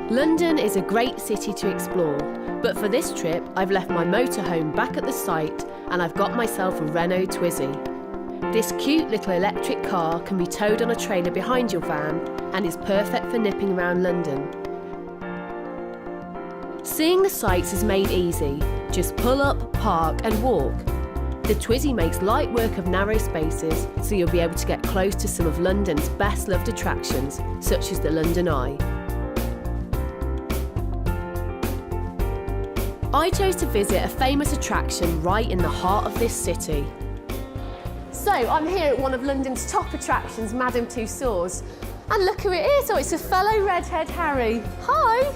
London is a great city to explore, but for this trip I've left my motorhome back at the site and I've got myself a Renault Twizy. This cute little electric car can be towed on a trailer behind your van and is perfect for nipping around London. Seeing the sights is made easy. Just pull up, park and walk. The Twizy makes light work of narrow spaces, so you'll be able to get close to some of London's best loved attractions, such as the London Eye. I chose to visit a famous attraction right in the heart of this city. So I'm here at one of London's top attractions, Madame Tussauds. And look who it is, oh, it's a fellow redhead Harry. Hi!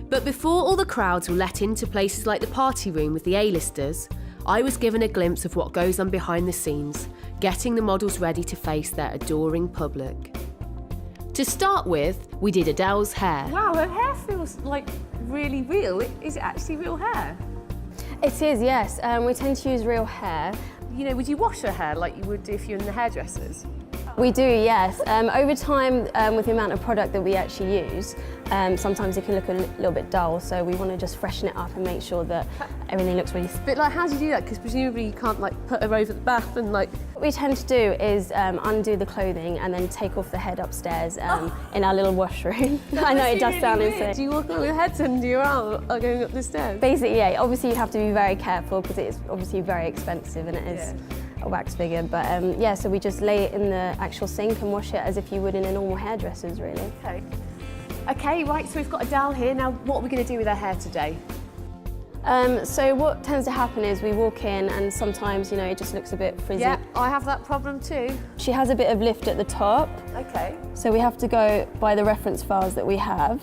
But before all the crowds were let into places like the party room with the A-listers, I was given a glimpse of what goes on behind the scenes, getting the models ready to face their adoring public. To start with, we did Adele's hair. Wow, her hair feels like really real. Is it actually real hair? It is, yes. We tend to use real hair. You know, would you wash her hair like you would do if you're in the hairdressers? We do, yes. Over time, with the amount of product that we actually use, sometimes it can look a little bit dull, so we want to just freshen it up and make sure that everything looks really... But like, how do you do that? Because presumably you can't like put her over the bath and like... What we tend to do is undo the clothing and then take off the head upstairs in our little washroom. I know it does sound insane. Do you walk with your head under your arm or going up the stairs? Basically, yeah. Obviously, you have to be very careful because it's obviously very expensive and it is a wax figure. But yeah, so we just lay it in the actual sink and wash it as if you would in a normal hairdresser's, really. Okay. Okay, right, so we've got Adele here. Now, what are we going to do with her hair today? So what tends to happen is we walk in and sometimes, you know, it just looks a bit frizzy. Yeah, I have that problem too. She has a bit of lift at the top. Okay. So we have to go by the reference files that we have.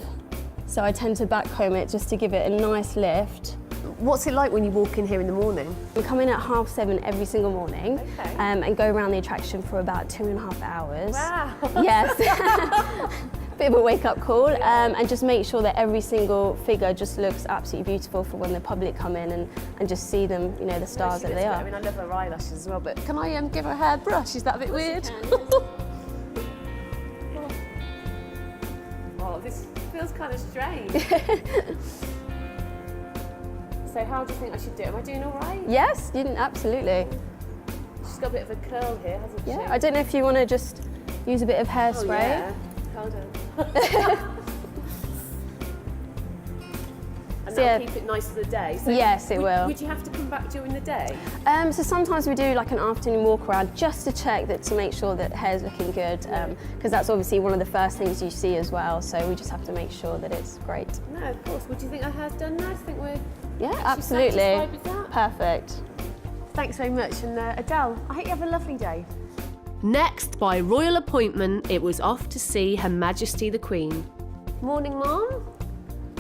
So I tend to backcomb it just to give it a nice lift. What's it like when you walk in here in the morning? We come in at 7:30 every single morning and go around the attraction for about 2.5 hours. Wow. Yes. Bit of a wake-up call, and just make sure that every single figure just looks absolutely beautiful for when the public come in and just see them, you know, the stars that they are. I mean, I love her eyelashes as well, but can I give her a hairbrush? Is that a bit weird? Oh, this feels kind of strange. So how do you think I should do it? Am I doing all right? Yes, absolutely. She's got a bit of a curl here, hasn't she? Yeah, I don't know if you want to just use a bit of hairspray. Oh, yeah. Hold on. And that'll keep it nice for the day. So yes, it will. Would you have to come back during the day? So sometimes we do like an afternoon walk around just to check that, to make sure that hair's looking good, because that's obviously one of the first things you see as well. So we just have to make sure that it's great. No, of course. Would you think our hair's done now? Do you think we're absolutely satisfied with that? Perfect. Thanks very much, and Adele, I hope you have a lovely day. Next, by royal appointment, it was off to see Her Majesty the Queen. Morning, Mum.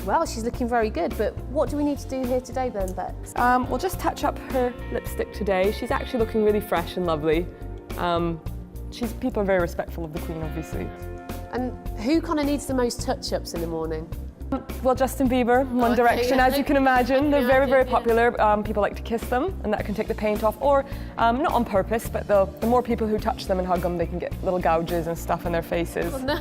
Well, she's looking very good, but what do we need to do here today then, Bex? We'll just touch up her lipstick today. She's actually looking really fresh and lovely. People are very respectful of the Queen, obviously. And who kind of needs the most touch-ups in the morning? Well, Justin Bieber, One Direction, as you can imagine. They're very, very popular. People like to kiss them, and that can take the paint off. Or, not on purpose, but the more people who touch them and hug them, they can get little gouges and stuff on their faces. Oh, no.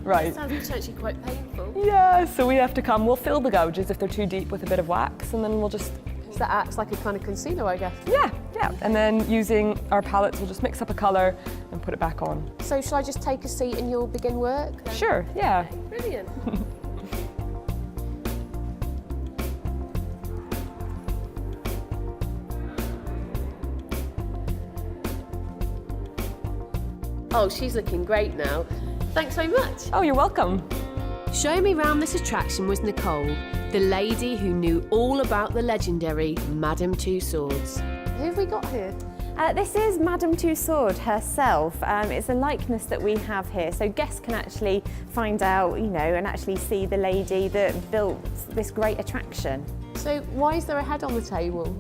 Right. That sounds potentially quite painful. Yeah, so we have to come. We'll fill the gouges if they're too deep with a bit of wax, and then we'll just... So that acts like a kind of concealer, I guess? Yeah. And then using our palettes, we'll just mix up a colour and put it back on. So shall I just take a seat and you'll begin work? Then? Sure, yeah. Brilliant. Oh, she's looking great now. Thanks so much. Oh, you're welcome. Showing me round this attraction was Nicole, the lady who knew all about the legendary Madame Tussauds. Who have we got here? This is Madame Tussauds herself. It's a likeness that we have here, so guests can actually find out, you know, and actually see the lady that built this great attraction. So why is there a head on the table?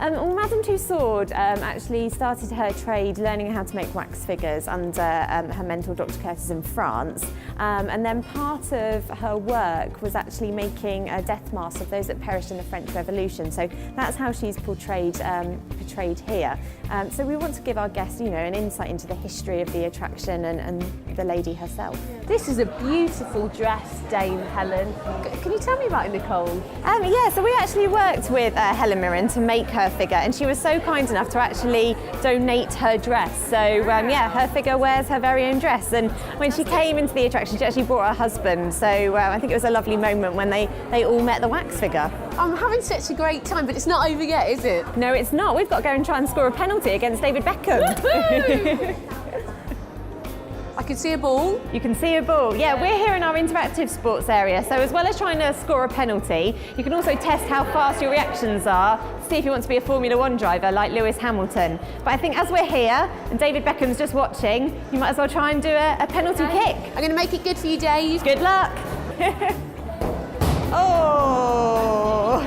Well, Madame Tussauds actually started her trade learning how to make wax figures under her mentor, Dr. Curtis, in France. And then part of her work was actually making death masks of those that perished in the French Revolution. So that's how she's portrayed here. So we want to give our guests, you know, an insight into the history of the attraction and the lady herself. This is a beautiful dress, Dame Helen. Can you tell me about it, Nicole? Yeah, so we actually worked with Helen Mirren to make her figure, and she was so kind enough to actually donate her dress. So yeah, her figure wears her very own dress, and when she came into the attraction, she actually brought her husband. So I think it was a lovely moment when they all met the wax figure. I'm having such a great time, but it's not over yet, is it? No, it's not. We've got to go and try and score a penalty against David Beckham. I can see a ball. You can see a ball. Yeah, we're here in our interactive sports area. So as well as trying to score a penalty, you can also test how fast your reactions are, see if you want to be a Formula One driver like Lewis Hamilton. But I think as we're here and David Beckham's just watching, you might as well try and do a penalty kick. I'm going to make it good for you, Dave. Good luck. Oh,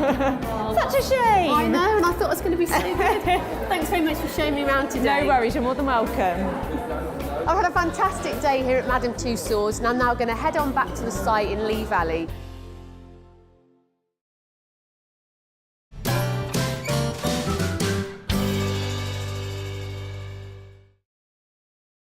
such a shame. I know, and I thought it was going to be so good. Thanks very much for showing me around today. No worries, you're more than welcome. I've had a fantastic day here at Madame Tussauds, and I'm now going to head on back to the site in Lee Valley.